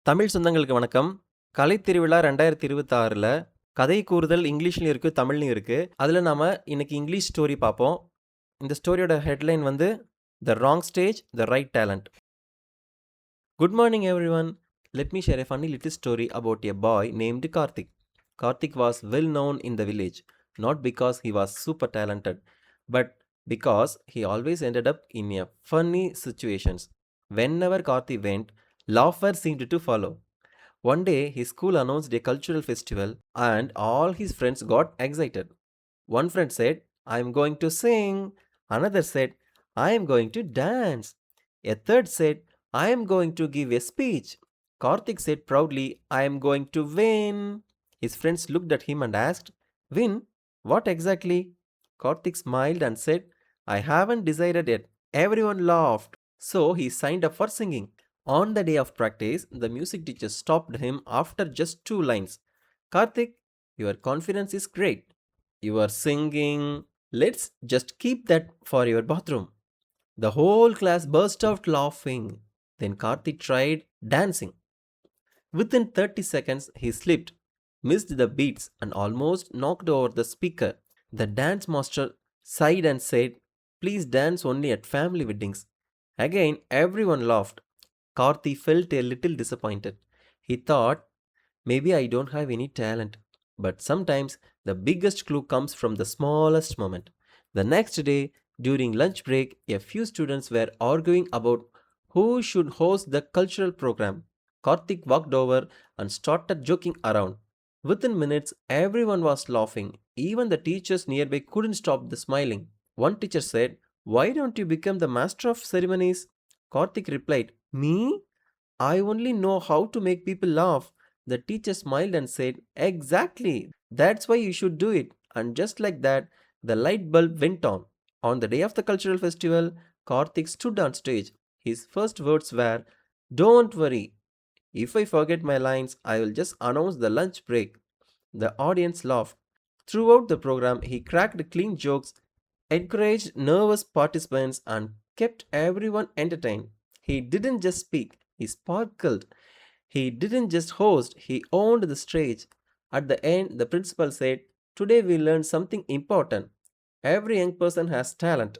தமிழ் சொந்தங்களுக்கு வணக்கம். கலை திருவிழா 2026ல கதை கூறுதல் இங்கிலீஷ்லயும் இருக்கு, தமிழ்லயும் இருக்கு. அதுல நாம இன்னைக்கு இங்கிலீஷ் ஸ்டோரி பார்ப்போம். இந்த ஸ்டோரியோட ஹெட்லைன் வந்து "the wrong stage, the right talent." Good morning everyone. Let me share a funny little story about a boy named Karthik. Karthik was well known in the village, not because he was super talented, but because he always ended up in a funny situations. Whenever Karthik went, laughter seemed to follow. One day, his school announced a cultural festival and all his friends got excited. One friend said, I am going to sing. Another said, I am going to dance. A third said, I am going to give a speech. Karthik said proudly, I am going to win. His friends looked at him and asked, Win? What exactly? Karthik smiled and said, I haven't decided yet. Everyone laughed. So he signed up for singing. On the day of practice, the music teacher stopped him after just 2 lines. Karthik, your confidence is great. You are singing. Let's just keep that for your bathroom. The whole class burst out laughing. Then Karthik tried dancing. Within 30 seconds, he slipped, missed the beats, and almost knocked over the speaker. The dance master sighed and said, Please dance only at family weddings. Again, everyone laughed. Karthi felt a little disappointed. He thought, maybe I don't have any talent. But sometimes the biggest clue comes from the smallest moment. The next day, during lunch break, a few students were arguing about who should host the cultural program. Karthik walked over and started joking around. Within minutes, everyone was laughing. Even the teachers nearby couldn't stop the smiling. One teacher said, Why don't you become the master of ceremonies? Karthik replied, Me? I only know how to make people laugh. The teacher smiled and said, Exactly. That's why you should do it. And just like that, the light bulb went on. On the day of the cultural festival, Karthik stood on stage. His first words were, Don't worry. If I forget my lines, I will just announce the lunch break. The audience laughed. Throughout the program, he cracked clean jokes, encouraged nervous participants, and kept everyone entertained. He didn't just speak, he sparkled. He didn't just host, he owned the stage. At the end, the principal said, Today we learned something important. Every young person has talent.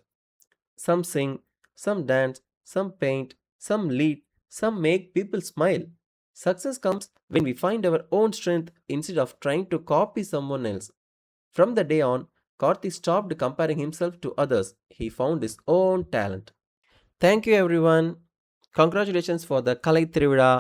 Some sing, some dance, some paint, some lead, some make people smile. Success comes when we find our own strength instead of trying to copy someone else. From the day on, Karthi stopped comparing himself to others. He found his own talent. Thank you everyone. Congratulations for the Kalai Thiruvila.